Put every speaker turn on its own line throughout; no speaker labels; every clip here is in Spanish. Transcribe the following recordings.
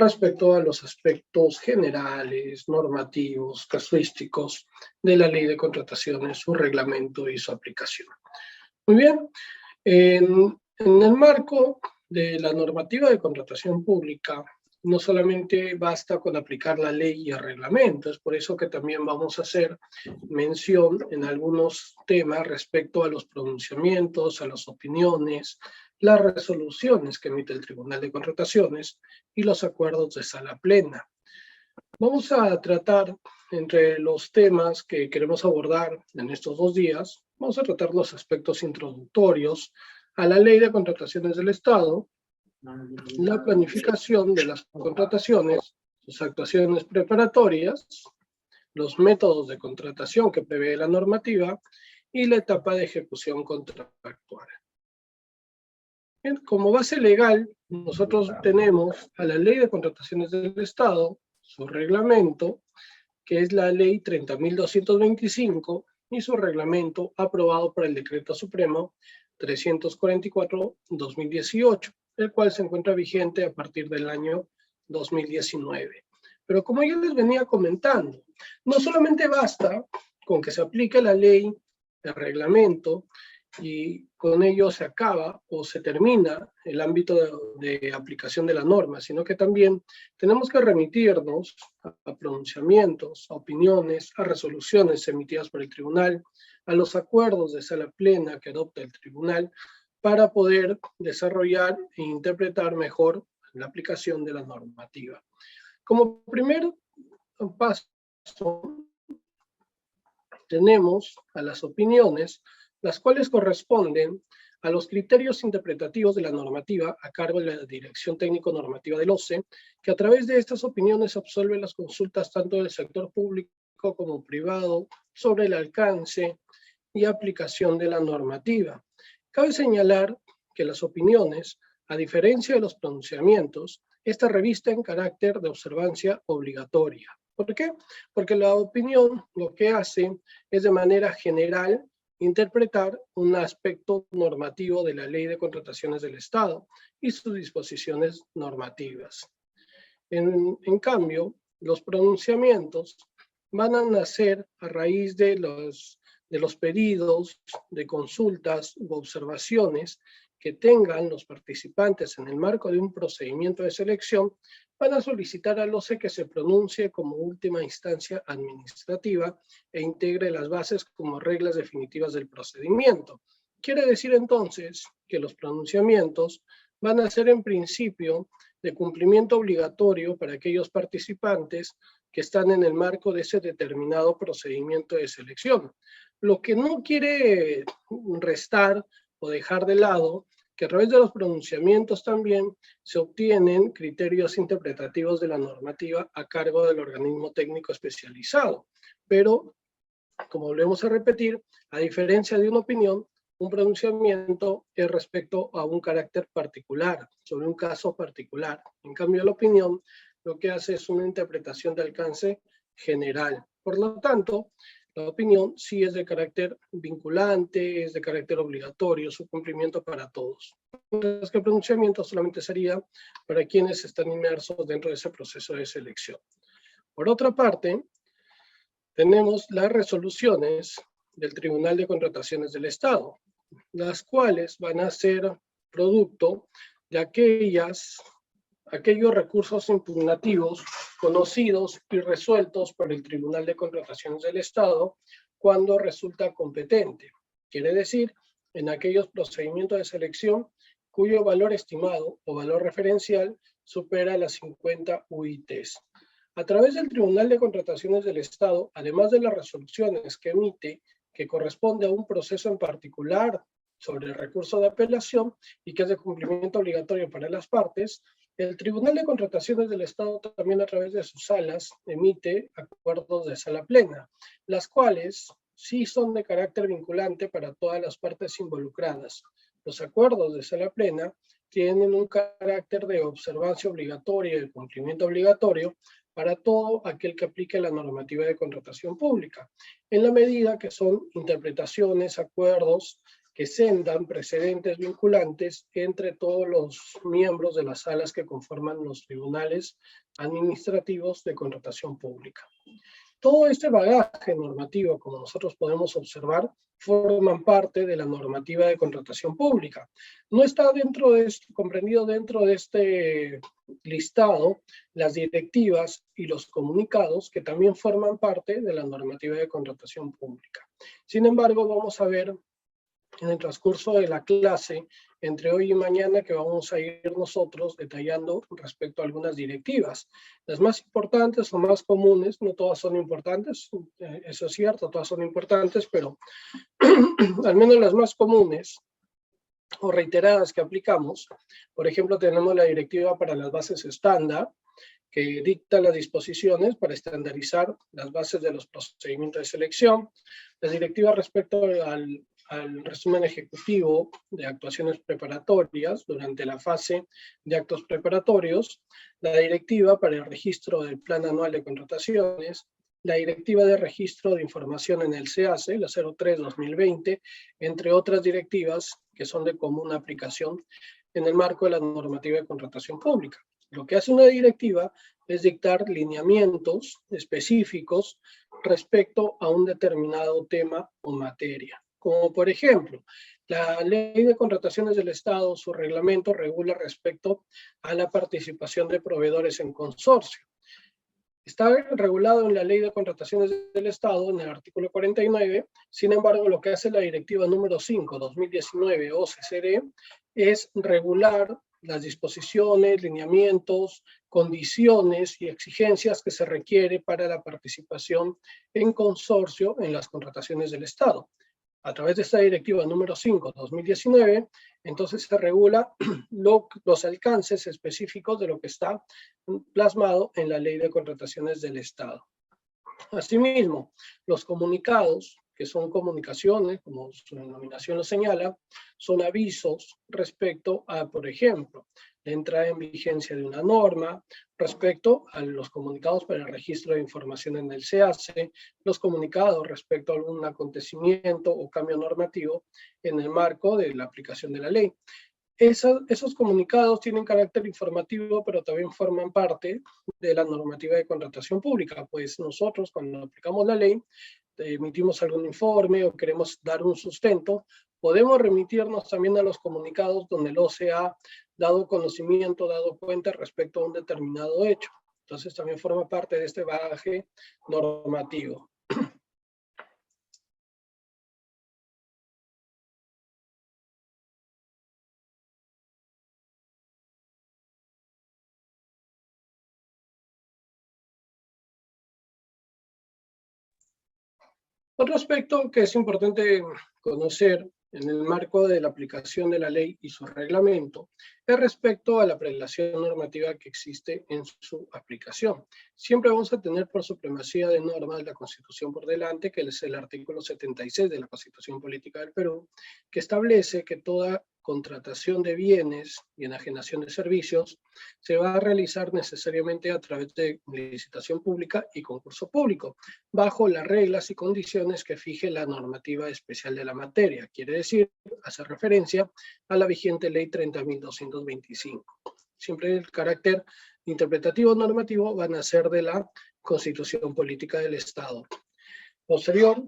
respecto a los aspectos generales, normativos, casuísticos de la ley de contrataciones, su reglamento y su aplicación. Muy bien, en el marco de la normativa de contratación pública, no solamente basta con aplicar la ley y el reglamento, es por eso que también vamos a hacer mención en algunos temas respecto a los pronunciamientos, a las opiniones, las resoluciones que emite el Tribunal de Contrataciones y los acuerdos de sala plena. Vamos a tratar entre los temas que queremos abordar en estos 2 días, vamos a tratar los aspectos introductorios a la Ley de Contrataciones del Estado, la planificación de las contrataciones, sus actuaciones preparatorias, los métodos de contratación que prevé la normativa y la etapa de ejecución contractual. Bien, como base legal, nosotros tenemos a la Ley de Contrataciones del Estado, su reglamento, que es la Ley 30.225, y su reglamento aprobado por el Decreto Supremo 344/2018, el cual se encuentra vigente a partir del año 2019. Pero como yo les venía comentando, no solamente basta con que se aplique la ley, el reglamento, y con ello se acaba o se termina el ámbito de aplicación de la norma, sino que también tenemos que remitirnos a pronunciamientos, a opiniones, a resoluciones emitidas por el tribunal, a los acuerdos de sala plena que adopta el tribunal, para poder desarrollar e interpretar mejor la aplicación de la normativa. Como primer paso, tenemos a las opiniones, las cuales corresponden a los criterios interpretativos de la normativa a cargo de la Dirección Técnico-Normativa del OCE, que a través de estas opiniones absuelve las consultas tanto del sector público como privado sobre el alcance y aplicación de la normativa. Cabe señalar que las opiniones, a diferencia de los pronunciamientos, esta revisten carácter de observancia obligatoria. ¿Por qué? Porque la opinión lo que hace es de manera general interpretar un aspecto normativo de la Ley de Contrataciones del Estado y sus disposiciones normativas. En cambio, los pronunciamientos van a nacer a raíz de los pedidos de consultas u observaciones que tengan los participantes en el marco de un procedimiento de selección, van a solicitar al OCE que se pronuncie como última instancia administrativa e integre las bases como reglas definitivas del procedimiento. Quiere decir entonces que los pronunciamientos van a ser en principio de cumplimiento obligatorio para aquellos participantes que están en el marco de ese determinado procedimiento de selección. Lo que no quiere restar o dejar de lado que a través de los pronunciamientos también se obtienen criterios interpretativos de la normativa a cargo del organismo técnico especializado. Pero, como volvemos a repetir, a diferencia de una opinión, un pronunciamiento es respecto a un carácter particular, sobre un caso particular. En cambio, la opinión lo que hace es una interpretación de alcance general. Por lo tanto, la opinión sí es de carácter vinculante, es de carácter obligatorio, su cumplimiento para todos. Mientras que el pronunciamiento solamente sería para quienes están inmersos dentro de ese proceso de selección. Por otra parte, tenemos las resoluciones del Tribunal de Contrataciones del Estado, las cuales van a ser producto de aquellos recursos impugnativos conocidos y resueltos por el Tribunal de Contrataciones del Estado cuando resulta competente. Quiere decir, en aquellos procedimientos de selección cuyo valor estimado o valor referencial supera las 50 UITs. A través del Tribunal de Contrataciones del Estado, además de las resoluciones que emite, que corresponde a un proceso en particular sobre el recurso de apelación y que es de cumplimiento obligatorio para las partes, el Tribunal de Contrataciones del Estado también a través de sus salas emite acuerdos de sala plena, las cuales sí son de carácter vinculante para todas las partes involucradas. Los acuerdos de sala plena tienen un carácter de observancia obligatoria y de cumplimiento obligatorio para todo aquel que aplique la normativa de contratación pública, en la medida que son interpretaciones, acuerdos que sentan precedentes vinculantes entre todos los miembros de las salas que conforman los tribunales administrativos de contratación pública. Todo este bagaje normativo, como nosotros podemos observar, forman parte de la normativa de contratación pública. No está comprendido dentro de este listado las directivas y los comunicados que también forman parte de la normativa de contratación pública. Sin embargo, vamos a ver en el transcurso de la clase, entre hoy y mañana, que vamos a ir nosotros detallando respecto a algunas directivas. Las más importantes o más comunes, no todas son importantes, eso es cierto, todas son importantes, pero al menos las más comunes o reiteradas que aplicamos. Por ejemplo, tenemos la directiva para las bases estándar, que dicta las disposiciones para estandarizar las bases de los procedimientos de selección, las directivas respecto al resumen ejecutivo de actuaciones preparatorias durante la fase de actos preparatorios, la directiva para el registro del plan anual de contrataciones, la directiva de registro de información en el SEACE, la 03-2020, entre otras directivas que son de común aplicación en el marco de la normativa de contratación pública. Lo que hace una directiva es dictar lineamientos específicos respecto a un determinado tema o materia. Como por ejemplo, la Ley de Contrataciones del Estado, su reglamento regula respecto a la participación de proveedores en consorcio. Está regulado en la Ley de Contrataciones del Estado, en el artículo 49, sin embargo, lo que hace la Directiva número 5, 2019, OCCD, es regular las disposiciones, lineamientos, condiciones y exigencias que se requiere para la participación en consorcio en las contrataciones del Estado. A través de esta directiva número 5, 2019, entonces se regula los alcances específicos de lo que está plasmado en la Ley de Contrataciones del Estado. Asimismo, los comunicados, que son comunicaciones, como su denominación lo señala, son avisos respecto a, por ejemplo, la entrada en vigencia de una norma, respecto a los comunicados para el registro de información en el SEACE, los comunicados respecto a algún acontecimiento o cambio normativo en el marco de la aplicación de la ley. Esos comunicados tienen carácter informativo, pero también forman parte de la normativa de contratación pública, pues nosotros cuando aplicamos la ley, emitimos algún informe o queremos dar un sustento, podemos remitirnos también a los comunicados donde el OCE ha dado conocimiento, dado cuenta respecto a un determinado hecho. Entonces también forma parte de este bagaje normativo. Otro aspecto que es importante conocer en el marco de la aplicación de la ley y su reglamento es respecto a la prelación normativa que existe en su aplicación. Siempre vamos a tener por supremacía de normas la Constitución por delante, que es el artículo 76 de la Constitución Política del Perú, que establece que toda contratación de bienes y enajenación de servicios se va a realizar necesariamente a través de licitación pública y concurso público, bajo las reglas y condiciones que fije la normativa especial de la materia. Quiere decir, hace referencia a la vigente ley 30.225. Siempre el carácter interpretativo normativo van a ser de la Constitución Política del Estado. Posterior,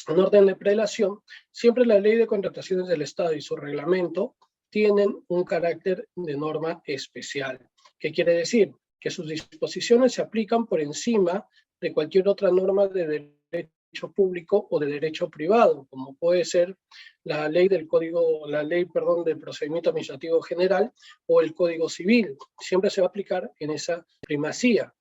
en orden de prelación, siempre la Ley de Contrataciones del Estado y su reglamento tienen un carácter de norma especial. ¿Qué quiere decir? Que sus disposiciones se aplican por encima de cualquier otra norma de derecho público o de derecho privado, como puede ser la ley del del procedimiento administrativo general o el Código Civil. Siempre se va a aplicar en esa primacía.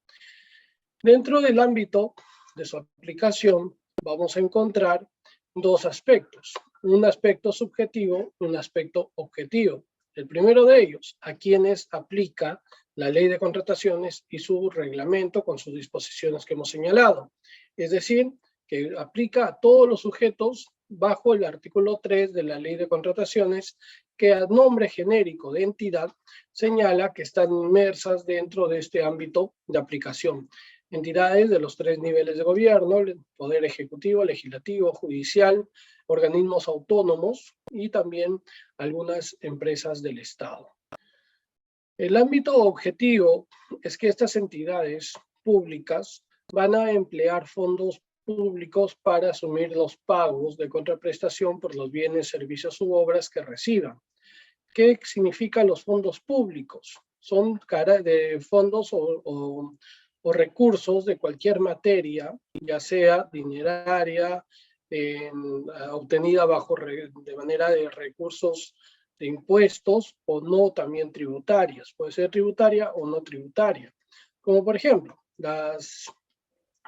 Dentro del ámbito de su aplicación, vamos a encontrar dos aspectos, un aspecto subjetivo y un aspecto objetivo. El primero de ellos, a quienes aplica la ley de contrataciones y su reglamento con sus disposiciones que hemos señalado. Es decir, que aplica a todos los sujetos bajo el artículo 3 de la ley de contrataciones, que a nombre genérico de entidad señala que están inmersas dentro de este ámbito de aplicación. Entidades de los 3 niveles de gobierno, el Poder Ejecutivo, Legislativo, Judicial, organismos autónomos, y también algunas empresas del Estado. El ámbito objetivo es que estas entidades públicas van a emplear fondos públicos para asumir los pagos de contraprestación por los bienes, servicios u obras que reciban. ¿Qué significan los fondos públicos? Son de fondos o recursos de cualquier materia, ya sea dineraria, obtenida de manera de recursos de impuestos o no también tributarias. Puede ser tributaria o no tributaria. Como por ejemplo, las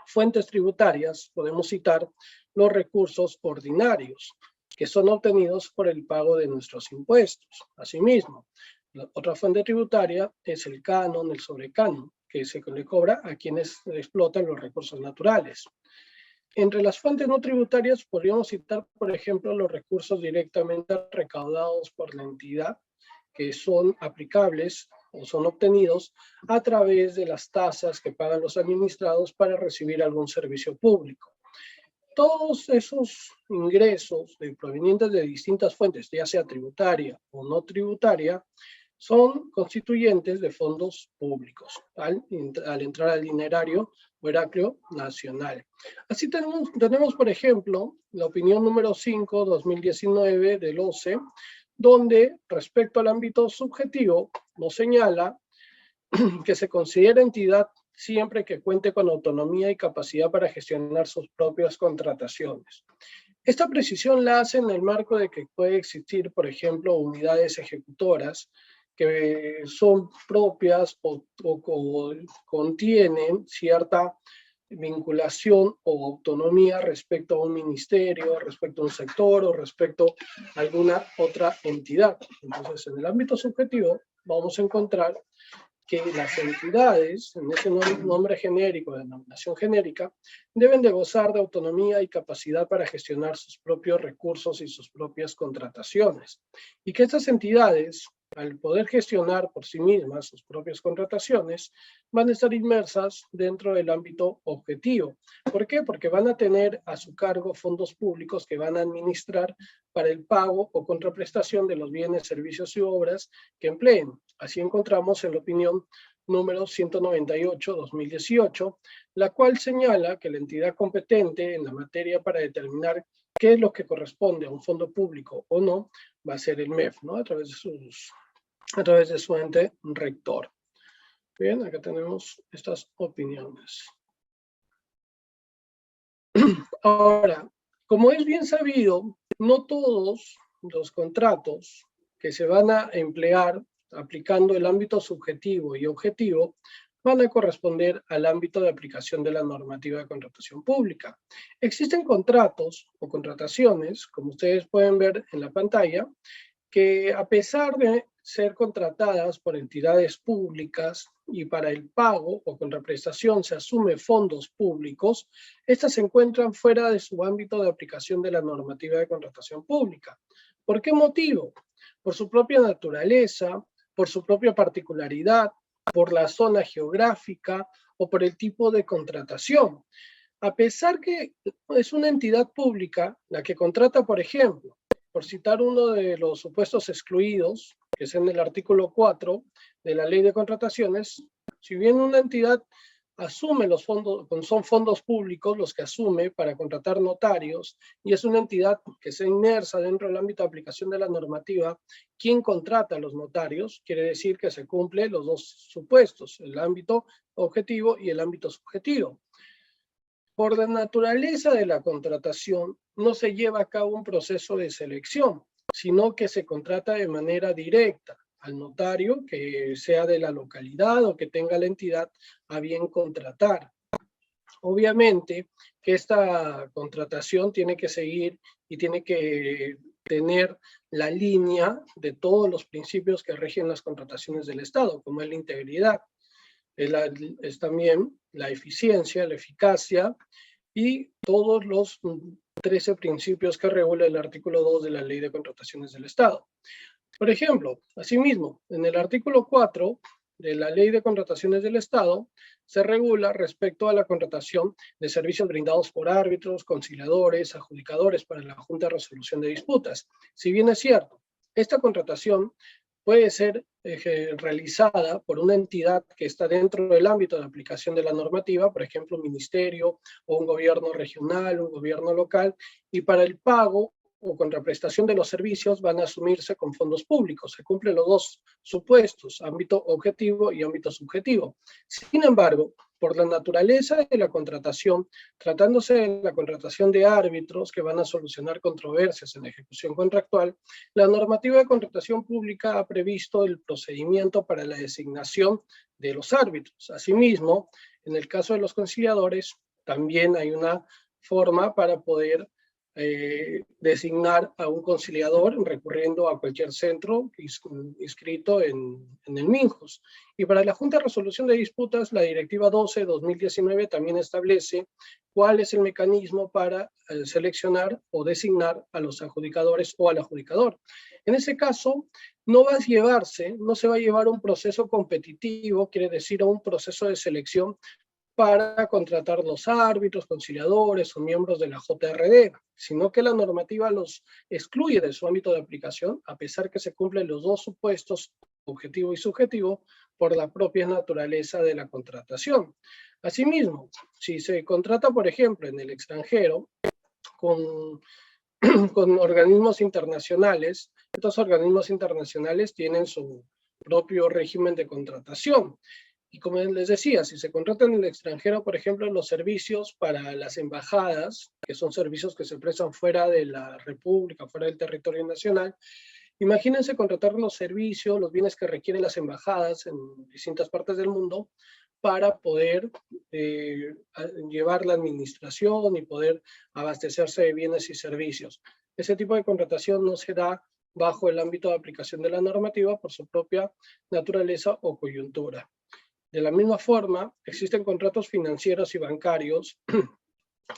fuentes tributarias, podemos citar los recursos ordinarios, que son obtenidos por el pago de nuestros impuestos. Asimismo, la otra fuente tributaria es el canon, el sobrecanon, que se le cobra a quienes explotan los recursos naturales. Entre las fuentes no tributarias podríamos citar, por ejemplo, los recursos directamente recaudados por la entidad, que son aplicables o son obtenidos a través de las tasas que pagan los administrados para recibir algún servicio público. Todos esos ingresos provenientes de distintas fuentes, ya sea tributaria o no tributaria, son constituyentes de fondos públicos al entrar al dinerario o erario nacional. Así tenemos, por ejemplo, la opinión número 5, 2019 del OCE, donde respecto al ámbito subjetivo nos señala que se considera entidad siempre que cuente con autonomía y capacidad para gestionar sus propias contrataciones. Esta precisión la hace en el marco de que puede existir, por ejemplo, unidades ejecutoras que son propias o contienen cierta vinculación o autonomía respecto a un ministerio, respecto a un sector o respecto a alguna otra entidad. Entonces, en el ámbito subjetivo vamos a encontrar que las entidades, en ese nombre genérico, de denominación genérica, deben de gozar de autonomía y capacidad para gestionar sus propios recursos y sus propias contrataciones. Y que estas entidades, al poder gestionar por sí mismas sus propias contrataciones, van a estar inmersas dentro del ámbito objetivo. ¿Por qué? Porque van a tener a su cargo fondos públicos que van a administrar para el pago o contraprestación de los bienes, servicios y obras que empleen. Así encontramos en la opinión número 198/2018, la cual señala que la entidad competente en la materia para determinar qué es lo que corresponde a un fondo público o no, va a ser el MEF, ¿no? A través de su ente rector. Bien, acá tenemos estas opiniones. Ahora, como es bien sabido, no todos los contratos que se van a emplear aplicando el ámbito subjetivo y objetivo van a corresponder al ámbito de aplicación de la normativa de contratación pública. Existen contratos o contrataciones, como ustedes pueden ver en la pantalla, que a pesar de ser contratadas por entidades públicas y para el pago o contraprestación se asume fondos públicos, estas se encuentran fuera de su ámbito de aplicación de la normativa de contratación pública. ¿Por qué motivo? Por su propia naturaleza, por su propia particularidad, por la zona geográfica o por el tipo de contratación. A pesar que es una entidad pública la que contrata, por ejemplo, por citar uno de los supuestos excluidos, que es en el artículo 4 de la Ley de Contrataciones, si bien una entidad asume los fondos, son fondos públicos los que asume para contratar notarios, y es una entidad que se inmersa dentro del ámbito de aplicación de la normativa, quien contrata a los notarios, quiere decir que se cumplen los dos supuestos, el ámbito objetivo y el ámbito subjetivo. Por la naturaleza de la contratación, no se lleva a cabo un proceso de selección, sino que se contrata de manera directa al notario que sea de la localidad o que tenga la entidad a bien contratar. Obviamente que esta contratación tiene que seguir y tiene que tener la línea de todos los principios que rigen las contrataciones del Estado, como es la integridad, es también la eficiencia, la eficacia y todos los 13 principios que regula el artículo 2 de la Ley de Contrataciones del Estado. Por ejemplo, asimismo, en el artículo 4 de la Ley de Contrataciones del Estado se regula respecto a la contratación de servicios brindados por árbitros, conciliadores, adjudicadores para la Junta de Resolución de Disputas. Si bien es cierto, esta contratación puede ser realizada por una entidad que está dentro del ámbito de aplicación de la normativa, por ejemplo, un ministerio o un gobierno regional, un gobierno local, y para el pago o contraprestación de los servicios van a asumirse con fondos públicos. Se cumplen los dos supuestos, ámbito objetivo y ámbito subjetivo. Sin embargo, por la naturaleza de la contratación, tratándose de la contratación de árbitros que van a solucionar controversias en la ejecución contractual, la normativa de contratación pública ha previsto el procedimiento para la designación de los árbitros. Asimismo, en el caso de los conciliadores, también hay una forma para poder designar a un conciliador recurriendo a cualquier centro inscrito en el MINJUS. Y para la Junta de Resolución de Disputas, la Directiva 12/2019 también establece cuál es el mecanismo para seleccionar o designar a los adjudicadores o al adjudicador. En ese caso, no se va a llevar un proceso competitivo, quiere decir un proceso de selección para contratar los árbitros, conciliadores o miembros de la JRD, sino que la normativa los excluye de su ámbito de aplicación, a pesar que se cumplen los dos supuestos, objetivo y subjetivo, por la propia naturaleza de la contratación. Asimismo, si se contrata, por ejemplo, en el extranjero, con organismos internacionales, estos organismos internacionales tienen su propio régimen de contratación. Y como les decía, si se contratan en el extranjero, por ejemplo, los servicios para las embajadas, que son servicios que se prestan fuera de la República, fuera del territorio nacional, imagínense contratar los servicios, los bienes que requieren las embajadas en distintas partes del mundo para poder llevar la administración y poder abastecerse de bienes y servicios. Ese tipo de contratación no se da bajo el ámbito de aplicación de la normativa por su propia naturaleza o coyuntura. De la misma forma, existen contratos financieros y bancarios,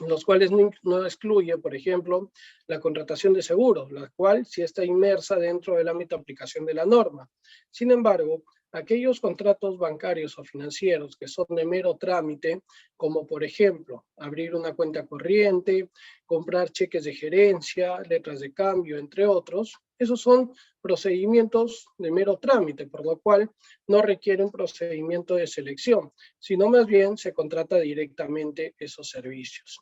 los cuales no excluye, por ejemplo, la contratación de seguros, la cual sí está inmersa dentro del ámbito de aplicación de la norma. Sin embargo, aquellos contratos bancarios o financieros que son de mero trámite, como por ejemplo, abrir una cuenta corriente, comprar cheques de gerencia, letras de cambio, entre otros, esos son procedimientos de mero trámite, por lo cual no requieren procedimiento de selección, sino más bien se contrata directamente esos servicios.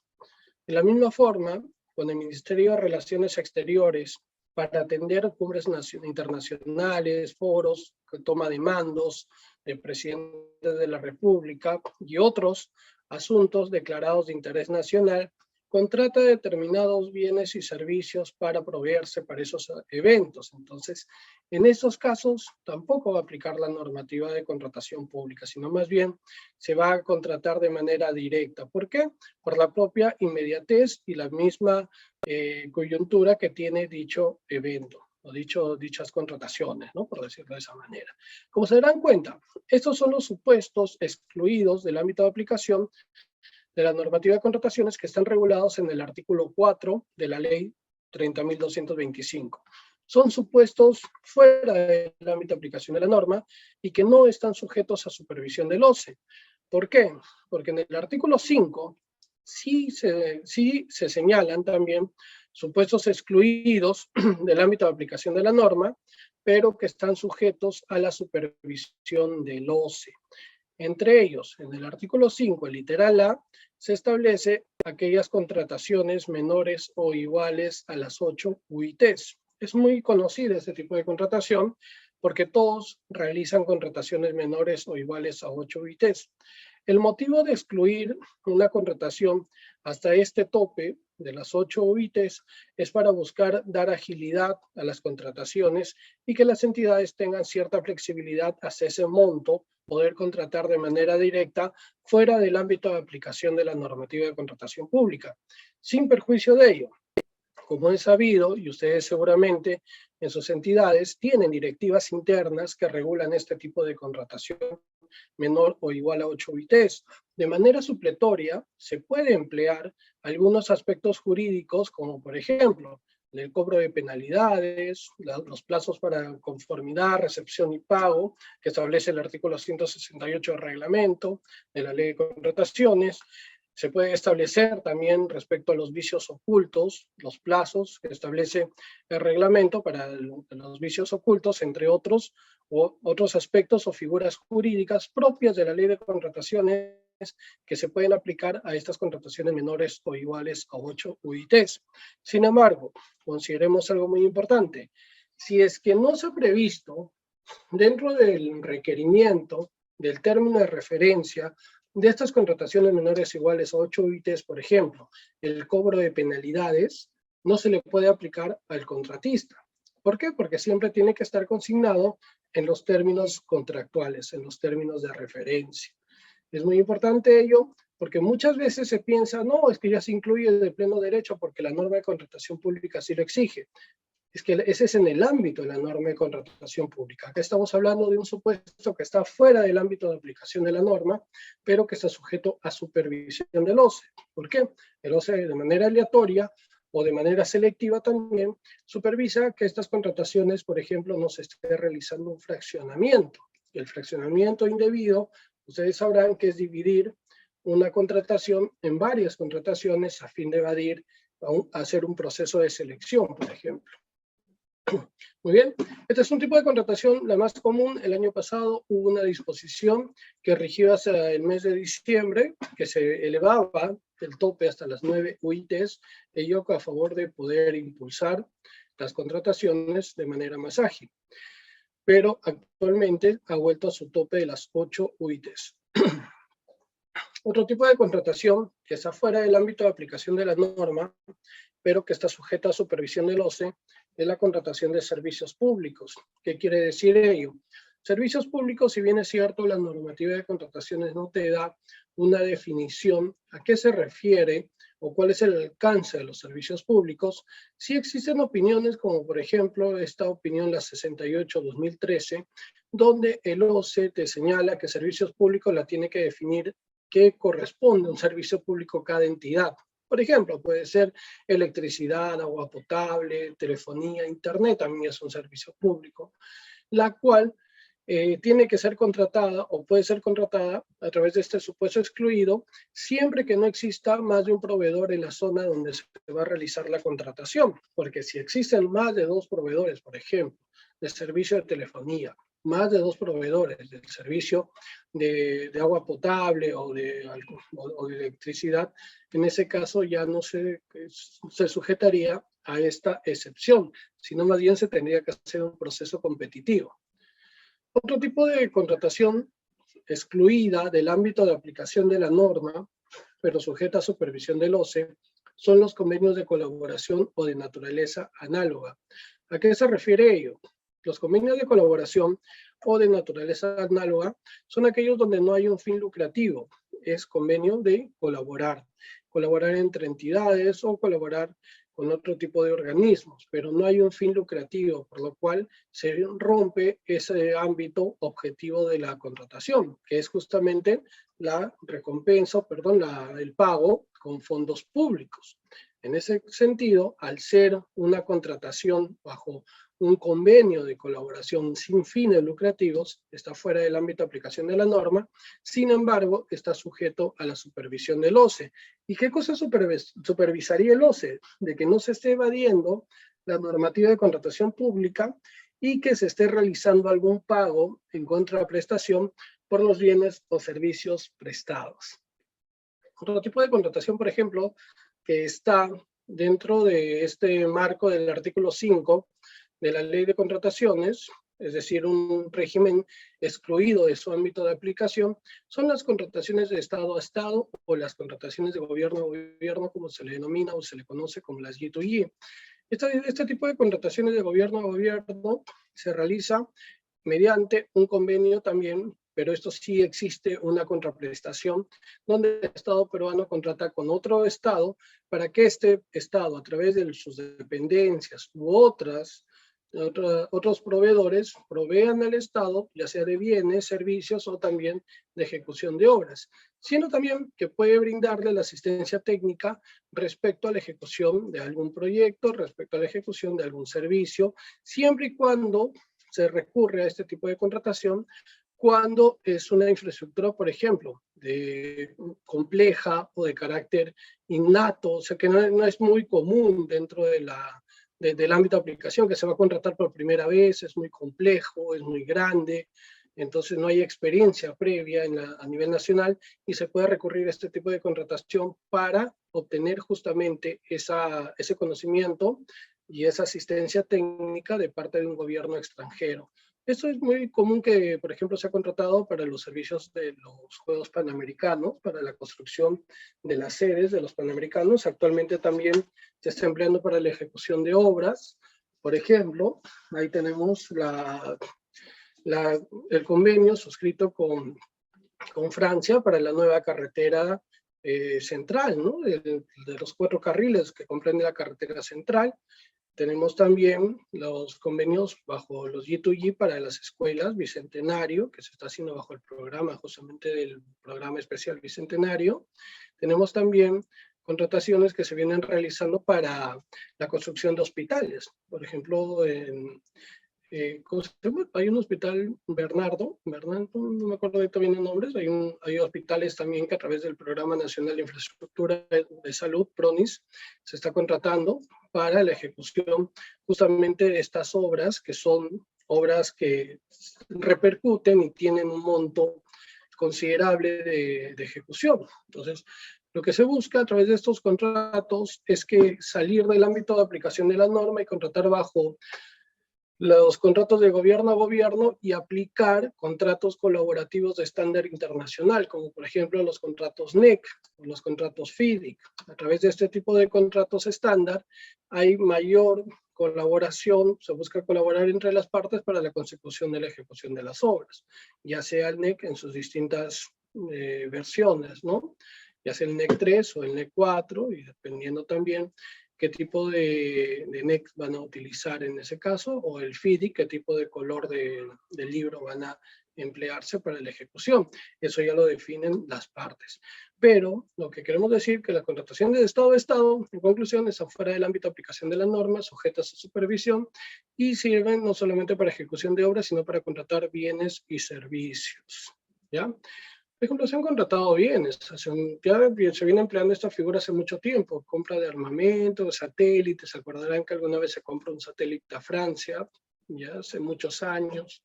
De la misma forma, con el Ministerio de Relaciones Exteriores, para atender cumbres internacionales, foros, toma de mandos del presidente de la República y otros asuntos declarados de interés nacional, contrata determinados bienes y servicios para proveerse para esos eventos. Entonces, en esos casos tampoco va a aplicar la normativa de contratación pública, sino más bien se va a contratar de manera directa. ¿Por qué? Por la propia inmediatez y la misma coyuntura que tiene dicho evento o dichas contrataciones, ¿no? Por decirlo de esa manera. Como se darán cuenta, estos son los supuestos excluidos del ámbito de aplicación de la normativa de contrataciones que están regulados en el artículo 4 de la ley 30.225. Son supuestos fuera del ámbito de aplicación de la norma y que no están sujetos a supervisión del OCE. ¿Por qué? Porque en el artículo 5 sí se señalan también supuestos excluidos del ámbito de aplicación de la norma, pero que están sujetos a la supervisión del OCE. Entre ellos, en el artículo 5, el literal A, se establece aquellas contrataciones menores o iguales a las 8 UITs. Es muy conocido este tipo de contratación porque todos realizan contrataciones menores o iguales a 8 UITs. El motivo de excluir una contratación hasta este tope de las 8 UITs es para buscar dar agilidad a las contrataciones y que las entidades tengan cierta flexibilidad hacia ese monto, poder contratar de manera directa fuera del ámbito de aplicación de la normativa de contratación pública. Sin perjuicio de ello, como es sabido, y ustedes seguramente en sus entidades tienen directivas internas que regulan este tipo de contratación menor o igual a 8 UITs. De manera supletoria, se puede emplear algunos aspectos jurídicos, como por ejemplo, el cobro de penalidades, los plazos para conformidad, recepción y pago, que establece el artículo 168 del reglamento de la ley de contrataciones. Se puede establecer también respecto a los vicios ocultos, los plazos que establece el reglamento para los vicios ocultos, entre otros, o otros aspectos o figuras jurídicas propias de la ley de contrataciones que se pueden aplicar a estas contrataciones menores o iguales a 8 UITs. Sin embargo, consideremos algo muy importante. Si es que no se ha previsto dentro del requerimiento del término de referencia de estas contrataciones menores o iguales a 8 UITs, por ejemplo, el cobro de penalidades, no se le puede aplicar al contratista. ¿Por qué? Porque siempre tiene que estar consignado en los términos contractuales, en los términos de referencia. Es muy importante ello porque muchas veces se piensa, no, es que ya se incluye de pleno derecho porque la norma de contratación pública sí lo exige. Es que ese es en el ámbito de la norma de contratación pública. Acá estamos hablando de un supuesto que está fuera del ámbito de aplicación de la norma, pero que está sujeto a supervisión del OCE. ¿Por qué? El OCE de manera aleatoria o de manera selectiva también supervisa que estas contrataciones, por ejemplo, no se esté realizando un fraccionamiento. El fraccionamiento indebido, ustedes sabrán que es dividir una contratación en varias contrataciones a fin de evadir, hacer un proceso de selección, por ejemplo. Muy bien, este es un tipo de contratación la más común. El año pasado hubo una disposición que rigió hasta el mes de diciembre, que se elevaba el tope hasta las 9 UITs, ello a favor de poder impulsar las contrataciones de manera más ágil. Pero actualmente ha vuelto a su tope de las 8 UITs. Otro tipo de contratación que está fuera del ámbito de aplicación de la norma, pero que está sujeta a supervisión del OCE, es la contratación de servicios públicos. ¿Qué quiere decir ello? Servicios públicos, si bien es cierto, la normativa de contrataciones no te da una definición a qué se refiere o cuál es el alcance de los servicios públicos, sí existen opiniones como por ejemplo esta opinión, la 68-2013, donde el OCE te señala que servicios públicos la tiene que definir qué corresponde a un servicio público cada entidad. Por ejemplo, puede ser electricidad, agua potable, telefonía, internet también es un servicio público, la cual tiene que ser contratada o puede ser contratada a través de este supuesto excluido siempre que no exista más de un proveedor en la zona donde se va a realizar la contratación. Porque si existen más de 2 proveedores, por ejemplo, de servicio de telefonía, más de 2 proveedores del servicio de agua potable o de electricidad, en ese caso ya no se sujetaría a esta excepción, sino más bien se tendría que hacer un proceso competitivo. Otro tipo de contratación excluida del ámbito de aplicación de la norma, pero sujeta a supervisión del OCE, son los convenios de colaboración o de naturaleza análoga. ¿A qué se refiere ello? Los convenios de colaboración o de naturaleza análoga son aquellos donde no hay un fin lucrativo, es convenio de colaborar entre entidades o colaborar con otro tipo de organismos, pero no hay un fin lucrativo, por lo cual se rompe ese ámbito objetivo de la contratación, que es justamente la recompensa, el pago con fondos públicos. En ese sentido, al ser una contratación bajo un convenio de colaboración sin fines lucrativos, está fuera del ámbito de aplicación de la norma, sin embargo, está sujeto a la supervisión del OCE. ¿Y qué cosa supervisaría el OCE? De que no se esté evadiendo la normativa de contratación pública y que se esté realizando algún pago en contraprestación por los bienes o servicios prestados. Otro tipo de contratación, por ejemplo, que está dentro de este marco del artículo 5 de la ley de contrataciones, es decir, un régimen excluido de su ámbito de aplicación, son las contrataciones de Estado a Estado o las contrataciones de gobierno a gobierno, como se le denomina o se le conoce como las G2G. Este tipo de contrataciones de gobierno a gobierno se realiza mediante un convenio también, pero esto sí existe una contraprestación donde el Estado peruano contrata con otro Estado para que este Estado, a través de sus dependencias u otros proveedores, provean al Estado, ya sea de bienes, servicios o también de ejecución de obras. sino también que puede brindarle la asistencia técnica respecto a la ejecución de algún proyecto, respecto a la ejecución de algún servicio, siempre y cuando se recurre a este tipo de contratación cuando es una infraestructura, por ejemplo, compleja o de carácter innato, o sea que no es muy común dentro del ámbito de aplicación, que se va a contratar por primera vez, es muy complejo, es muy grande, entonces no hay experiencia previa a nivel nacional y se puede recurrir a este tipo de contratación para obtener justamente ese conocimiento y esa asistencia técnica de parte de un gobierno extranjero. Esto es muy común que, por ejemplo, se ha contratado para los servicios de los Juegos Panamericanos, para la construcción de las sedes de los Panamericanos. Actualmente también se está empleando para la ejecución de obras. Por ejemplo, ahí tenemos el convenio suscrito con Francia para la nueva carretera central, ¿no? De los 4 carriles que comprende la carretera central. Tenemos también los convenios bajo los G2G para las escuelas Bicentenario, que se está haciendo bajo el programa, justamente del programa especial Bicentenario. Tenemos también contrataciones que se vienen realizando para la construcción de hospitales. Por ejemplo, hay un hospital Bernardo, no me acuerdo ahorita bien los nombres, hay hospitales también que a través del Programa Nacional de Infraestructura de Salud, PRONIS, se está contratando para la ejecución justamente de estas obras, que son obras que repercuten y tienen un monto considerable de ejecución. Entonces, lo que se busca a través de estos contratos es que salir del ámbito de aplicación de la norma y contratar bajo los contratos de gobierno a gobierno y aplicar contratos colaborativos de estándar internacional, como por ejemplo los contratos NEC o los contratos FIDIC. A través de este tipo de contratos estándar hay mayor colaboración, se busca colaborar entre las partes para la consecución de la ejecución de las obras, ya sea el NEC en sus distintas versiones, ¿no? Ya sea el NEC 3 o el NEC 4, y dependiendo también qué tipo de NEC van a utilizar en ese caso, o el FIDIC, qué tipo de color del libro van a emplearse para la ejecución. Eso ya lo definen las partes. Pero lo que queremos decir que la contratación de Estado a Estado, en conclusión, es afuera del ámbito de aplicación de las normas, sujetas a supervisión, y sirven no solamente para ejecución de obras, sino para contratar bienes y servicios. ¿Ya? Por ejemplo, se han contratado bienes, ya se viene empleando esta figura hace mucho tiempo, compra de armamento, de satélites. Se acordarán que alguna vez se compró un satélite a Francia, ya hace muchos años,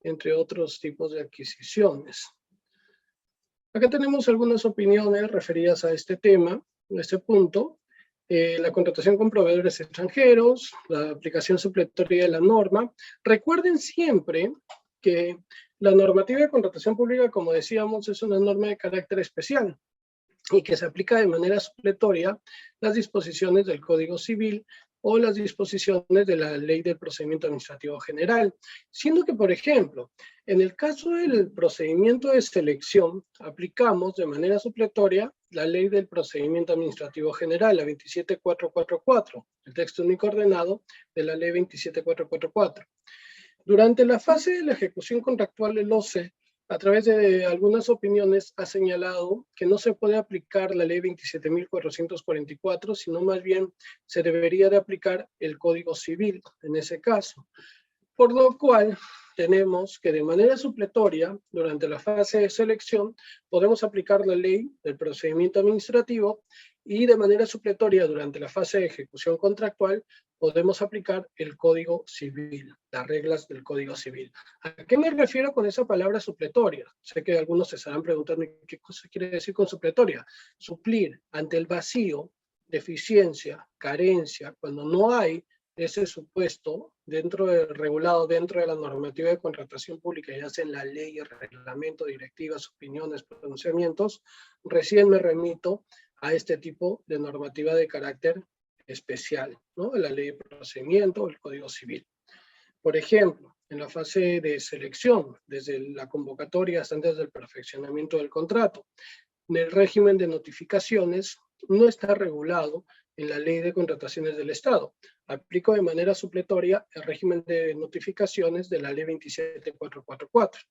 entre otros tipos de adquisiciones. Acá tenemos algunas opiniones referidas a este tema, a este punto. La contratación con proveedores extranjeros, la aplicación supletoria de la norma. Recuerden siempre que la normativa de contratación pública, como decíamos, es una norma de carácter especial y que se aplica de manera supletoria las disposiciones del Código Civil o las disposiciones de la Ley del Procedimiento Administrativo General, siendo que, por ejemplo, en el caso del procedimiento de selección, aplicamos de manera supletoria la Ley del Procedimiento Administrativo General, la 27444, el texto único ordenado de la Ley 27444. Durante la fase de la ejecución contractual del OCE, a través de algunas opiniones, ha señalado que no se puede aplicar la ley 27.444, sino más bien se debería de aplicar el Código Civil en ese caso. Por lo cual, tenemos que de manera supletoria, durante la fase de selección, podemos aplicar la ley del procedimiento administrativo y de manera supletoria, durante la fase de ejecución contractual, podemos aplicar el Código Civil, las reglas del Código Civil. ¿A qué me refiero con esa palabra supletoria? Sé que algunos se estarán preguntando qué cosa quiere decir con supletoria. Suplir ante el vacío, deficiencia, carencia, cuando no hay ese supuesto regulado dentro de la normativa de contratación pública, ya sea en la ley, el reglamento, directivas, opiniones, pronunciamientos, recién me remito a este tipo de normativa de carácter especial, ¿no? La ley de procedimiento o el Código Civil. Por ejemplo, en la fase de selección, desde la convocatoria hasta antes del perfeccionamiento del contrato, en el régimen de notificaciones no está regulado en la Ley de Contrataciones del Estado. Aplico de manera supletoria el régimen de notificaciones de la Ley 27444.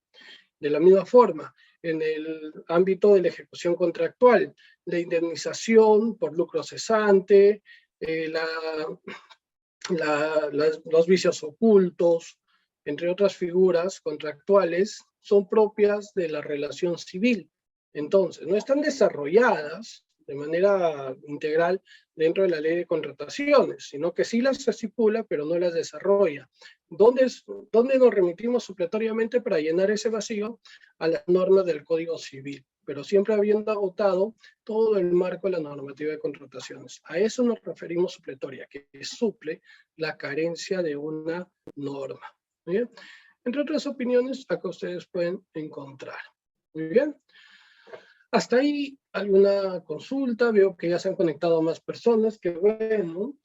De la misma forma, en el ámbito de la ejecución contractual, la indemnización por lucro cesante, los vicios ocultos, entre otras figuras contractuales, son propias de la relación civil. Entonces, no están desarrolladas de manera integral dentro de la ley de contrataciones, sino que sí las estipula, pero no las desarrolla. ¿Dónde nos remitimos supletoriamente para llenar ese vacío? A las normas del Código Civil, pero siempre habiendo agotado todo el marco de la normativa de contrataciones. A eso nos referimos supletoria, que suple la carencia de una norma. ¿Muy bien? Entre otras opiniones, acá ustedes pueden encontrar. Muy bien. Hasta ahí, ¿alguna consulta? Veo que ya se han conectado más personas. Qué bueno.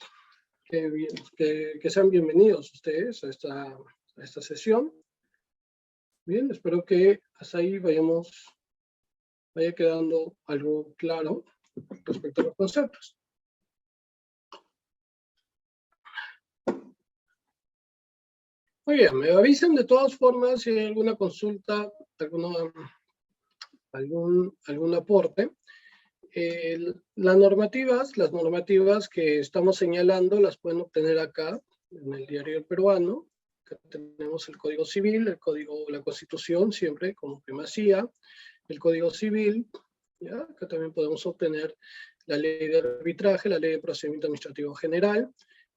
Que sean bienvenidos ustedes a esta sesión. Bien, espero que hasta ahí vaya quedando algo claro respecto a los conceptos. Muy bien, me avisan de todas formas si hay alguna consulta, algún aporte. Las normativas que estamos señalando las pueden obtener acá, en el Diario del Peruano. Acá tenemos el Código Civil, la Constitución, siempre como primacía, el Código Civil. ¿Ya? Acá también podemos obtener la Ley de Arbitraje, la Ley de Procedimiento Administrativo General,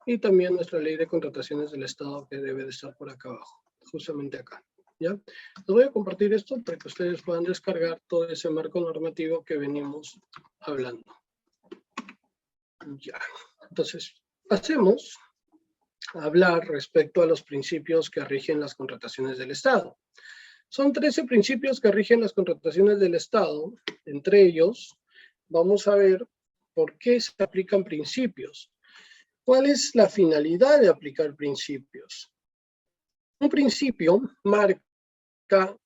y también nuestra Ley de Contrataciones del Estado, que debe de estar por acá abajo, justamente acá. ¿Ya? Les voy a compartir esto para que ustedes puedan descargar todo ese marco normativo que venimos hablando. Ya. Entonces, pasemos a hablar respecto a los principios que rigen las contrataciones del Estado. Son 13 principios que rigen las contrataciones del Estado. Entre ellos, vamos a ver por qué se aplican principios. ¿Cuál es la finalidad de aplicar principios? Un principio marca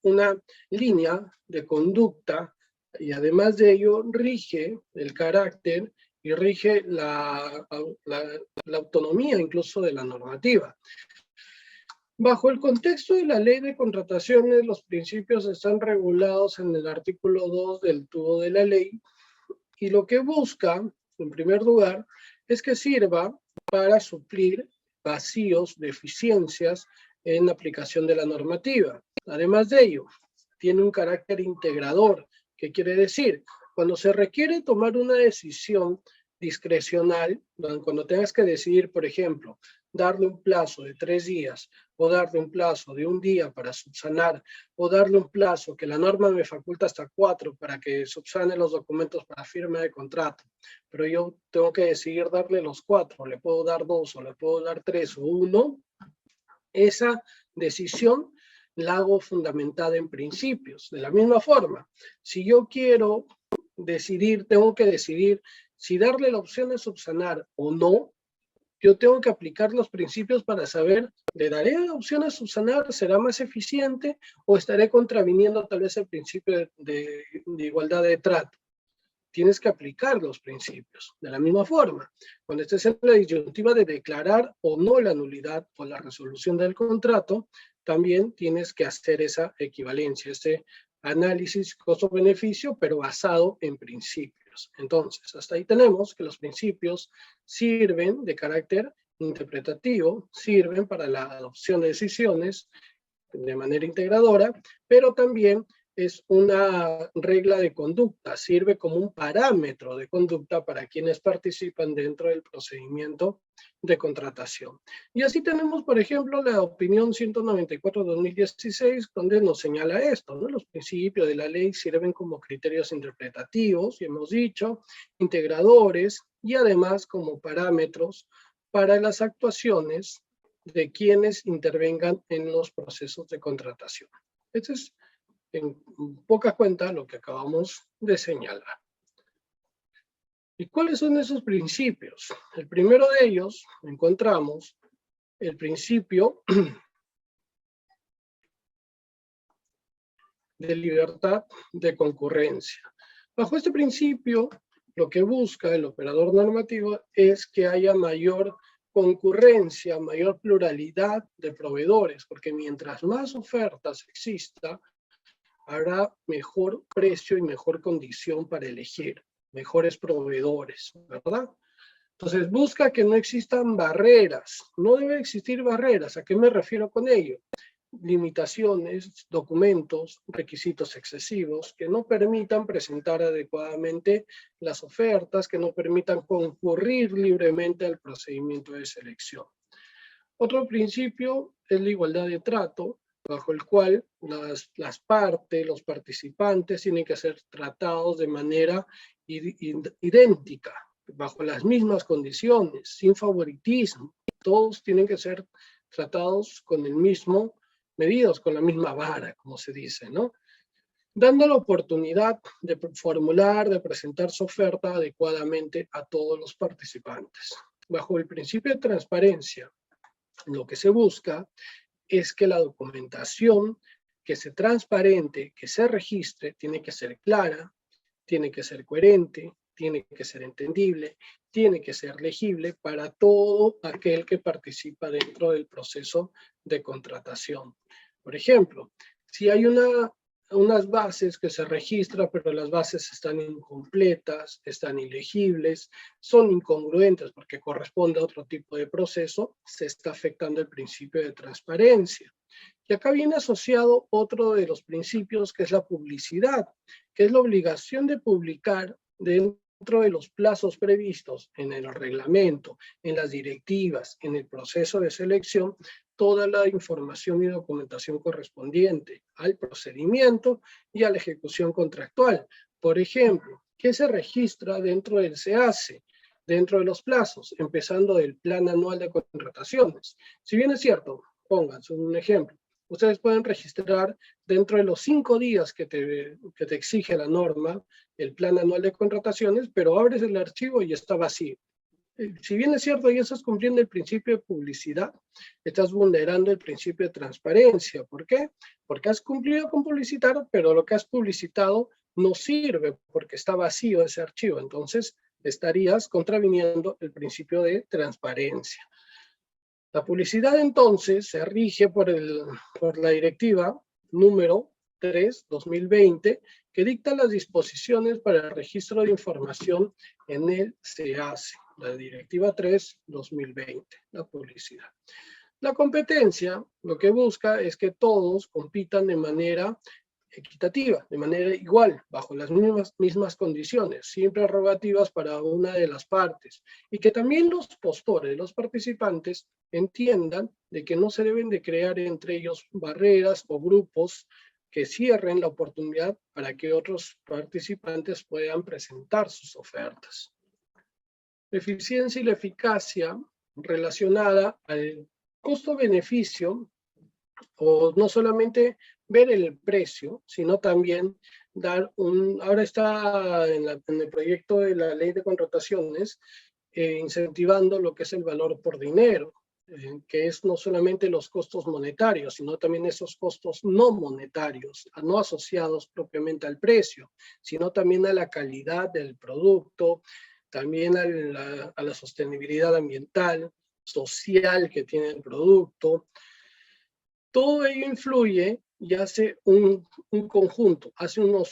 una línea de conducta y además de ello rige el carácter y rige la autonomía incluso de la normativa. Bajo el contexto de la ley de contrataciones, los principios están regulados en el artículo 2 del tubo de la ley y lo que busca, en primer lugar, es que sirva para suplir vacíos, deficiencias en la aplicación de la normativa. Además de ello, tiene un carácter integrador. ¿Qué quiere decir? Cuando se requiere tomar una decisión discrecional, cuando tengas que decidir, por ejemplo, darle un plazo de 3 días, o darle un plazo de 1 día para subsanar, o darle un plazo que la norma me faculta hasta 4 para que subsane los documentos para firma de contrato, pero yo tengo que decidir darle los 4, le puedo dar 2, o le puedo dar 3, o 1, esa decisión la hago fundamentada en principios. De la misma forma, si yo quiero decidir, tengo que decidir si darle la opción de subsanar o no, yo tengo que aplicar los principios para saber, ¿le daré la opción a subsanar? ¿Será más eficiente? ¿O estaré contraviniendo tal vez el principio de igualdad de trato? Tienes que aplicar los principios. De la misma forma, cuando estés en la disyuntiva de declarar o no la nulidad o la resolución del contrato, también tienes que hacer esa equivalencia, ese análisis costo-beneficio, pero basado en principios. Entonces, hasta ahí tenemos que los principios sirven de carácter interpretativo, sirven para la adopción de decisiones de manera integradora, pero también es una regla de conducta, sirve como un parámetro de conducta para quienes participan dentro del procedimiento de contratación. Y así tenemos, por ejemplo, la opinión 194/2016, donde nos señala esto, ¿no? Los principios de la ley sirven como criterios interpretativos, y hemos dicho, integradores, y además como parámetros para las actuaciones de quienes intervengan en los procesos de contratación. Este es, en pocas cuentas, lo que acabamos de señalar. ¿Y cuáles son esos principios? El primero de ellos encontramos el principio de libertad de concurrencia. Bajo este principio, lo que busca el operador normativo es que haya mayor concurrencia, mayor pluralidad de proveedores, porque mientras más ofertas exista, habrá mejor precio y mejor condición para elegir, mejores proveedores, ¿verdad? Entonces busca que no existan barreras, no debe existir barreras. ¿A qué me refiero con ello? Limitaciones, documentos, requisitos excesivos que no permitan presentar adecuadamente las ofertas, que no permitan concurrir libremente al procedimiento de selección. Otro principio es la igualdad de trato, bajo el cual las partes, los participantes tienen que ser tratados de manera idéntica, bajo las mismas condiciones, sin favoritismo. Todos tienen que ser tratados con el mismo, medidos con la misma vara, como se dice, ¿no? Dando la oportunidad de formular, de presentar su oferta adecuadamente a todos los participantes. Bajo el principio de transparencia, lo que se busca es que la documentación que sea transparente, que se registre, tiene que ser clara, tiene que ser coherente, tiene que ser entendible, tiene que ser legible para todo aquel que participa dentro del proceso de contratación. Por ejemplo, si hay unas bases que se registran, pero las bases están incompletas, están ilegibles, son incongruentes porque corresponde a otro tipo de proceso, se está afectando el principio de transparencia. Y acá viene asociado otro de los principios, que es la publicidad, que es la obligación de publicar dentro de los plazos previstos en el reglamento, en las directivas, en el proceso de selección, toda la información y documentación correspondiente al procedimiento y a la ejecución contractual. Por ejemplo, ¿qué se registra dentro del SEACE? Dentro de los plazos, empezando del plan anual de contrataciones. Si bien es cierto, pónganse un ejemplo, ustedes pueden registrar dentro de los 5 días que te exige la norma el plan anual de contrataciones, pero abres el archivo y está vacío. Si bien es cierto y estás cumpliendo el principio de publicidad, estás vulnerando el principio de transparencia. ¿Por qué? Porque has cumplido con publicitar, pero lo que has publicitado no sirve porque está vacío ese archivo. Entonces estarías contraviniendo el principio de transparencia. La publicidad entonces se rige por la directiva número 3/2020, que dicta las disposiciones para el registro de información en el SEACE, la directiva 3/2020, la publicidad. La competencia lo que busca es que todos compitan de manera equitativa, de manera igual, bajo las mismas condiciones, sin prerrogativas para una de las partes, y que también los postores, los participantes, entiendan de que no se deben de crear entre ellos barreras o grupos que cierren la oportunidad para que otros participantes puedan presentar sus ofertas. La eficiencia y la eficacia relacionada al costo-beneficio, o no solamente ver el precio, sino también dar ahora está en el proyecto de la ley de contrataciones, incentivando lo que es el valor por dinero, que es no solamente los costos monetarios, sino también esos costos no monetarios, no asociados propiamente al precio, sino también a la calidad del producto, también a la sostenibilidad ambiental, social que tiene el producto. Todo ello influye y hace un conjunto, hace un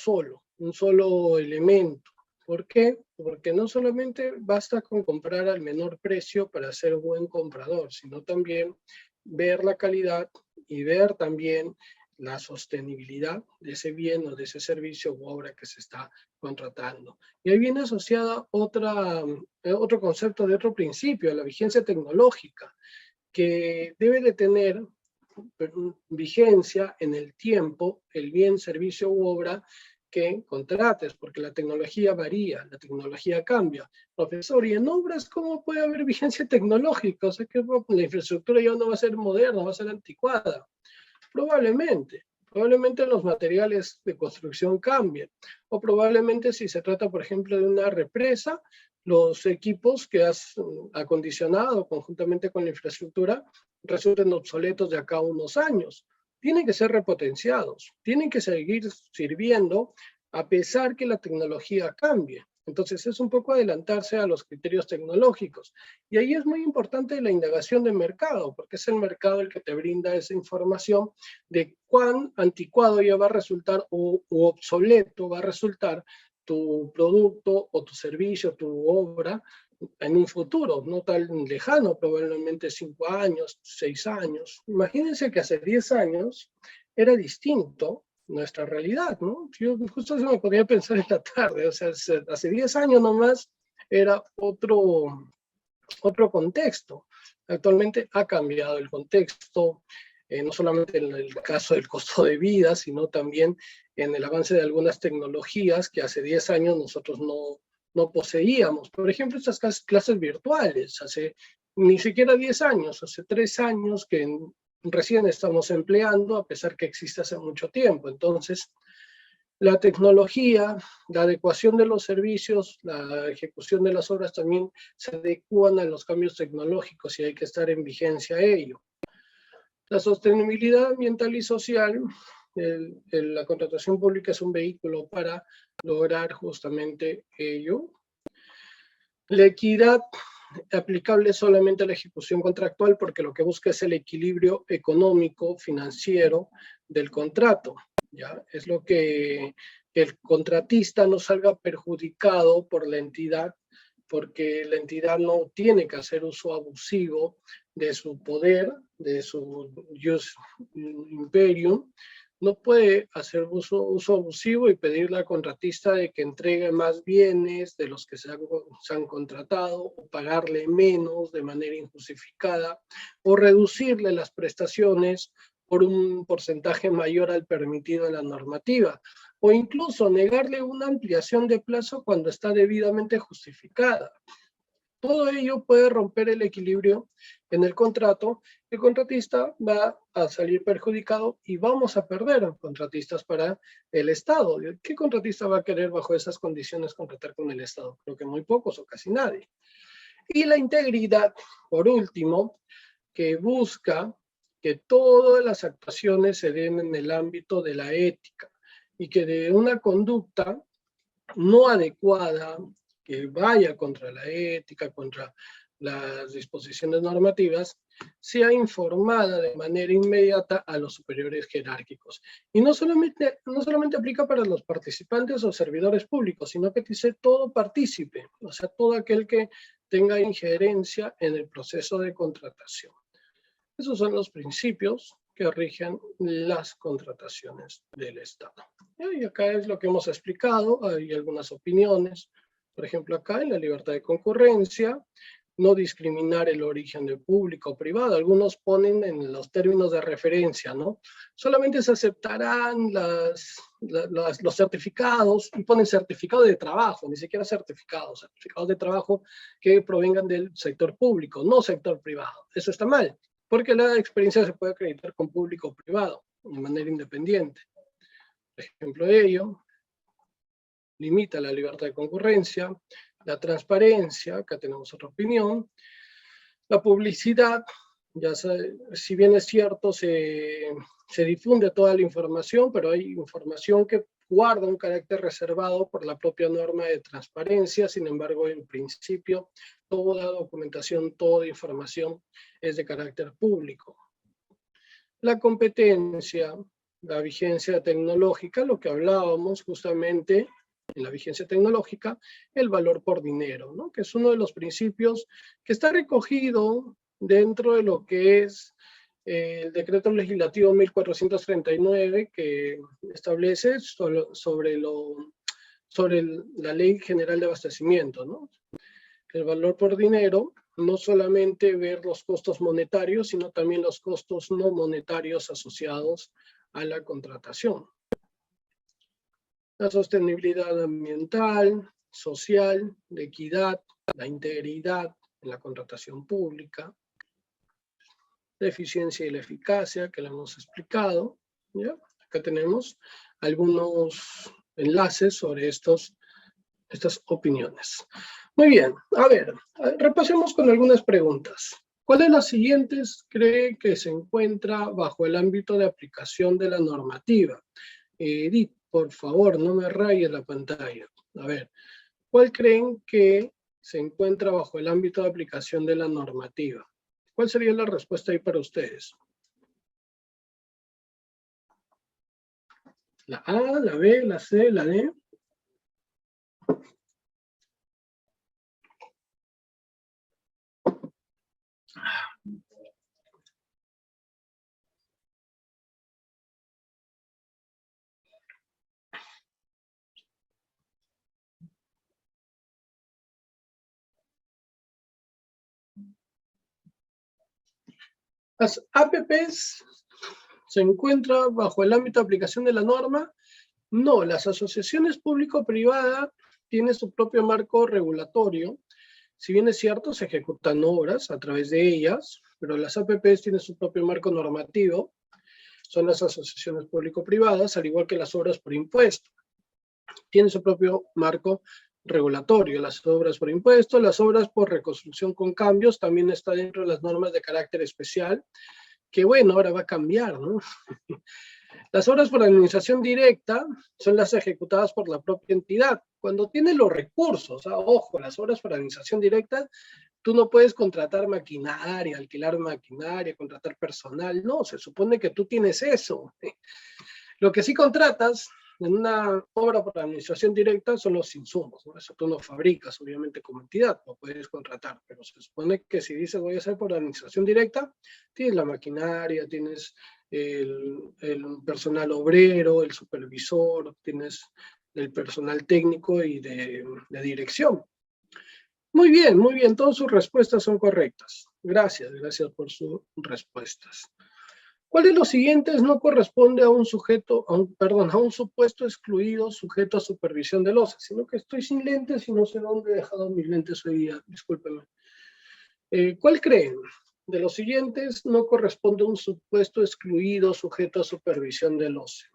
solo elemento. ¿Por qué? Porque no solamente basta con comprar al menor precio para ser buen comprador, sino también ver la calidad y ver también la sostenibilidad de ese bien o de ese servicio u obra que se está contratando. Y ahí viene asociada otro concepto de otro principio, la vigencia tecnológica, que debe de tener vigencia en el tiempo el bien, servicio u obra que contrates, porque la tecnología varía, la tecnología cambia. Profesor, ¿y en obras cómo puede haber vigencia tecnológica? O sea, que la infraestructura ya no va a ser moderna, va a ser anticuada. Probablemente los materiales de construcción cambien, o probablemente si se trata, por ejemplo, de una represa, los equipos que has acondicionado conjuntamente con la infraestructura resulten obsoletos de acá a unos años. Tienen que ser repotenciados, tienen que seguir sirviendo a pesar que la tecnología cambie. Entonces es un poco adelantarse a los criterios tecnológicos. Y ahí es muy importante la indagación de mercado, porque es el mercado el que te brinda esa información de cuán anticuado ya va a resultar u obsoleto va a resultar tu producto o tu servicio, tu obra, en un futuro, no tan lejano, probablemente 5 años, 6 años. Imagínense que hace 10 años era distinto nuestra realidad, ¿no? Yo justo eso me podía pensar en la tarde, o sea, hace 10 años nomás era otro contexto. Actualmente ha cambiado el contexto, no solamente en el caso del costo de vida, sino también en el avance de algunas tecnologías que hace 10 años nosotros no poseíamos. Por ejemplo, estas clases virtuales, hace ni siquiera 10 años, hace 3 años que recién estamos empleando, a pesar que existe hace mucho tiempo. Entonces, la tecnología, la adecuación de los servicios, la ejecución de las obras también se adecuan a los cambios tecnológicos y hay que estar en vigencia a ello. La sostenibilidad ambiental y social, la contratación pública es un vehículo para lograr justamente ello. La equidad aplicable solamente a la ejecución contractual porque lo que busca es el equilibrio económico, financiero del contrato. ¿Ya? Es lo que el contratista no salga perjudicado por la entidad, porque la entidad no tiene que hacer uso abusivo de su poder, de su jus imperium, no puede hacer uso abusivo y pedirle al contratista de que entregue más bienes de los que se han contratado, o pagarle menos de manera injustificada, o reducirle las prestaciones por un porcentaje mayor al permitido en la normativa, o incluso negarle una ampliación de plazo cuando está debidamente justificada. Todo ello puede romper el equilibrio en el contrato. El contratista va a salir perjudicado y vamos a perder contratistas para el Estado. ¿Qué contratista va a querer bajo esas condiciones contratar con el Estado? Creo que muy pocos o casi nadie. Y la integridad, por último, que busca que todas las actuaciones se den en el ámbito de la ética y que de una conducta no adecuada, que vaya contra la ética, contra las disposiciones normativas, sea informada de manera inmediata a los superiores jerárquicos. Y no solamente aplica para los participantes o servidores públicos, sino que dice todo partícipe, o sea, todo aquel que tenga injerencia en el proceso de contratación. Esos son los principios que rigen las contrataciones del Estado. Y acá es lo que hemos explicado, hay algunas opiniones. Por ejemplo, acá en la libertad de concurrencia, no discriminar el origen de público o privado. Algunos ponen en los términos de referencia, ¿no? Solamente se aceptarán los certificados, y ponen certificado de trabajo, ni siquiera certificados de trabajo que provengan del sector público, no sector privado. Eso está mal, porque la experiencia se puede acreditar con público o privado, de manera independiente. Por ejemplo de ello, limita la libertad de concurrencia, la transparencia, acá tenemos otra opinión, la publicidad, ya si bien es cierto, se difunde toda la información, pero hay información que guarda un carácter reservado por la propia norma de transparencia. Sin embargo, en principio, toda documentación, toda información es de carácter público. La competencia, la vigencia tecnológica, lo que hablábamos justamente en la vigencia tecnológica, el valor por dinero, ¿no? Que es uno de los principios que está recogido dentro de lo que es el decreto legislativo 1439, que establece sobre la Ley General de Abastecimiento, ¿no? El valor por dinero, no solamente ver los costos monetarios, sino también los costos no monetarios asociados a la contratación. La sostenibilidad ambiental, social, de equidad, la integridad en la contratación pública, la eficiencia y la eficacia, que la hemos explicado, ¿ya? Acá tenemos algunos enlaces sobre estas opiniones. Muy bien, a ver, repasemos con algunas preguntas. ¿Cuál de las siguientes cree que se encuentra bajo el ámbito de aplicación de la normativa? Edith, por favor, no me rayes la pantalla. A ver, ¿cuál creen que se encuentra bajo el ámbito de aplicación de la normativa? ¿Cuál sería la respuesta ahí para ustedes? ¿La A, la B, la C, la D? Las APPs se encuentran bajo el ámbito de aplicación de la norma. No, las asociaciones público-privadas tienen su propio marco regulatorio. Si bien es cierto, se ejecutan obras a través de ellas, pero las APPs tienen su propio marco normativo. Son las asociaciones público-privadas, al igual que las obras por impuesto. Tienen su propio marco regulatorio. Las obras por impuesto, las obras por reconstrucción con cambios, también está dentro de las normas de carácter especial, que bueno, ahora va a cambiar, ¿no? Las obras por administración directa son las ejecutadas por la propia entidad. Cuando tiene los recursos, ojo, las obras por administración directa, tú no puedes contratar maquinaria, alquilar maquinaria, contratar personal, no, se supone que tú tienes eso. Lo que sí contratas en una obra por administración directa son los insumos, ¿no? Eso tú no fabricas, obviamente, como entidad, no puedes contratar, pero se supone que si dices voy a hacer por administración directa, tienes la maquinaria, tienes el personal obrero, el supervisor, tienes el personal técnico y de dirección. Muy bien, todas sus respuestas son correctas. Gracias por sus respuestas. ¿Cuál de los siguientes no corresponde a un sujeto, a un supuesto excluido sujeto a supervisión del OCE? Sino que estoy sin lentes y no sé dónde he dejado mis lentes hoy día, discúlpenme. ¿Cuál creen? De los siguientes no corresponde a un supuesto excluido sujeto a supervisión del OCE.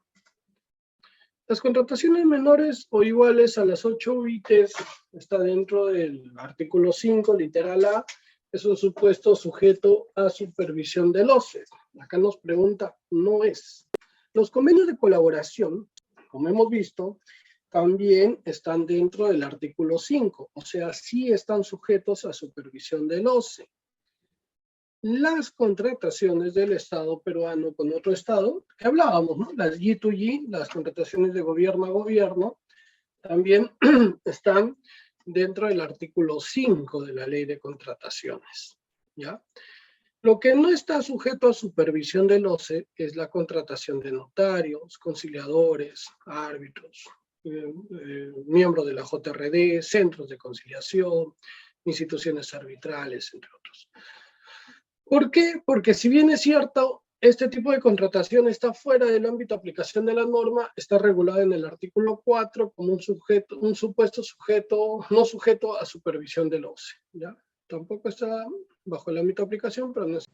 Las contrataciones menores o iguales a las 8 UITs está dentro del artículo 5, literal A, es un supuesto sujeto a supervisión del OCE. Acá nos pregunta, no es. Los convenios de colaboración, como hemos visto, también están dentro del artículo 5, o sea, sí están sujetos a supervisión del OCE. Las contrataciones del Estado peruano con otro Estado, que hablábamos, ¿no? Las G2G, las contrataciones de gobierno a gobierno, también están dentro del artículo 5 de la Ley de Contrataciones, ¿ya? Lo que no está sujeto a supervisión del OCE es la contratación de notarios, conciliadores, árbitros, miembros de la JRD, centros de conciliación, instituciones arbitrales, entre otros. ¿Por qué? Porque si bien es cierto, este tipo de contratación está fuera del ámbito de aplicación de la norma, está regulada en el artículo 4 como un supuesto sujeto, no sujeto a supervisión del OCE, ¿ya? Tampoco está bajo el ámbito de aplicación, pero no es.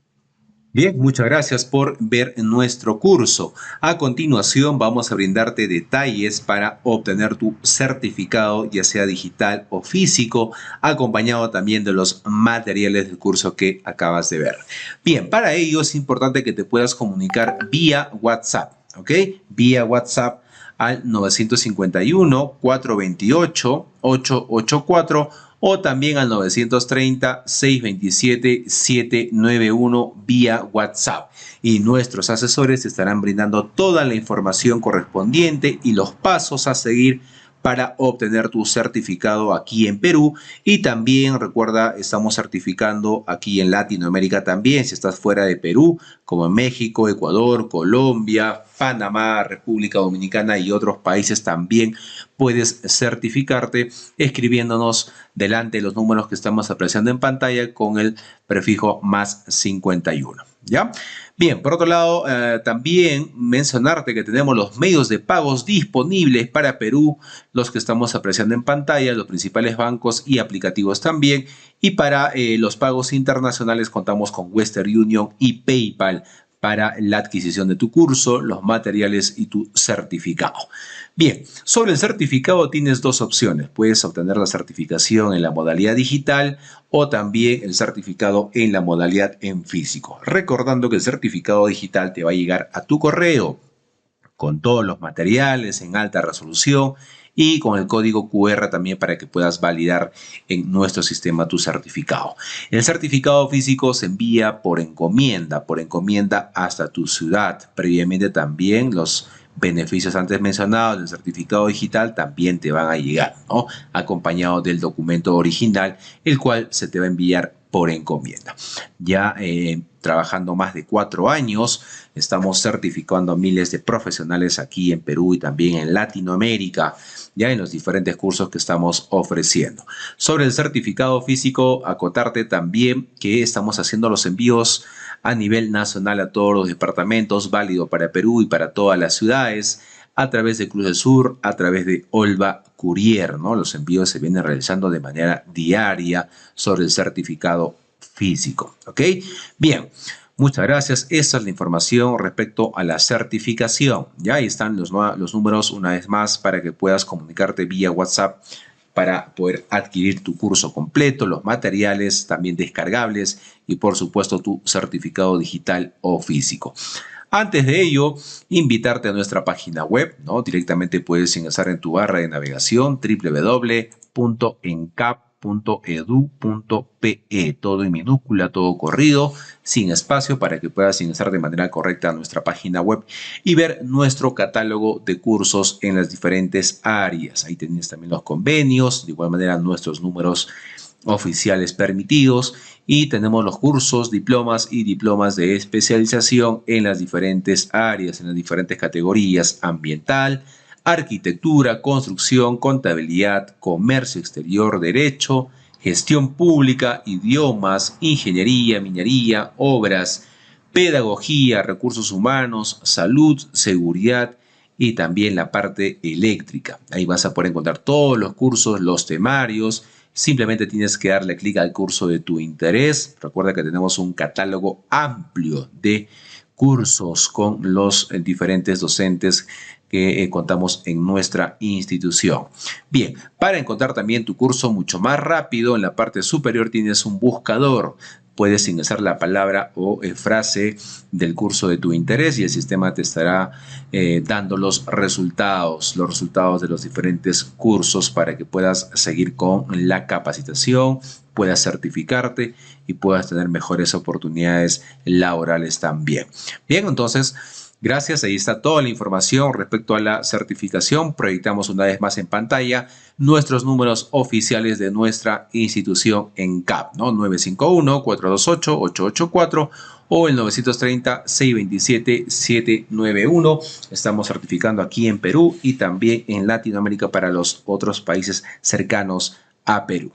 Bien, muchas gracias por ver nuestro curso. A continuación vamos a brindarte detalles para obtener tu certificado, ya sea digital o físico, acompañado también de los materiales del curso que acabas de ver. Bien, para ello es importante que te puedas comunicar vía WhatsApp, ¿ok? Vía WhatsApp al 951-428-884 o también al 930-627-791 vía WhatsApp. Y nuestros asesores te estarán brindando toda la información correspondiente y los pasos a seguir para obtener tu certificado aquí en Perú. Y también recuerda, estamos certificando aquí en Latinoamérica también, si estás fuera de Perú, como en México, Ecuador, Colombia, Panamá, República Dominicana y otros países también puedes certificarte escribiéndonos delante de los números que estamos apreciando en pantalla con el prefijo más 51. ¿Ya? Bien, por otro lado, también mencionarte que tenemos los medios de pagos disponibles para Perú, los que estamos apreciando en pantalla, los principales bancos y aplicativos también. Y para los pagos internacionales contamos con Western Union y PayPal para la adquisición de tu curso, los materiales y tu certificado. Bien, sobre el certificado tienes dos opciones. Puedes obtener la certificación en la modalidad digital o también el certificado en la modalidad en físico. Recordando que el certificado digital te va a llegar a tu correo con todos los materiales en alta resolución y con el código QR también para que puedas validar en nuestro sistema tu certificado. El certificado físico se envía por encomienda hasta tu ciudad. Previamente también los beneficios antes mencionados del certificado digital también te van a llegar, ¿no? Acompañado del documento original, el cual se te va a enviar por encomienda. Ya trabajando más de 4 años, estamos certificando a miles de profesionales aquí en Perú y también en Latinoamérica, ya en los diferentes cursos que estamos ofreciendo. Sobre el certificado físico, acotarte también que estamos haciendo los envíos a nivel nacional a todos los departamentos, válido para Perú y para todas las ciudades, a través de Cruz del Sur, a través de Olva Courier, ¿no? Los envíos se vienen realizando de manera diaria sobre el certificado físico, ¿ok? Bien, muchas gracias. Esa es la información respecto a la certificación. Ya ahí están los números una vez más para que puedas comunicarte vía WhatsApp para poder adquirir tu curso completo, los materiales también descargables y por supuesto tu certificado digital o físico. Antes de ello, invitarte a nuestra página web, ¿no? Directamente puedes ingresar en tu barra de navegación www.encap.edu.pe, todo en minúscula, todo corrido, sin espacio, para que puedas ingresar de manera correcta a nuestra página web y ver nuestro catálogo de cursos en las diferentes áreas. Ahí tienes también los convenios, de igual manera nuestros números oficiales permitidos y tenemos los cursos, diplomas y diplomas de especialización en las diferentes áreas, en las diferentes categorías: ambiental, arquitectura, construcción, contabilidad, comercio exterior, derecho, gestión pública, idiomas, ingeniería, minería, obras, pedagogía, recursos humanos, salud, seguridad y también la parte eléctrica. Ahí vas a poder encontrar todos los cursos, los temarios. Simplemente tienes que darle clic al curso de tu interés. Recuerda que tenemos un catálogo amplio de cursos con los diferentes docentes que contamos en nuestra institución. Bien, para encontrar también tu curso mucho más rápido, en la parte superior tienes un buscador. Puedes ingresar la palabra o frase del curso de tu interés y el sistema te estará dando los resultados de los diferentes cursos para que puedas seguir con la capacitación, puedas certificarte y puedas tener mejores oportunidades laborales también. Bien, entonces, gracias, ahí está toda la información respecto a la certificación. Proyectamos una vez más en pantalla nuestros números oficiales de nuestra institución ENCAP, ¿no? 951-428-884 o el 930-627-791. Estamos certificando aquí en Perú y también en Latinoamérica para los otros países cercanos a Perú.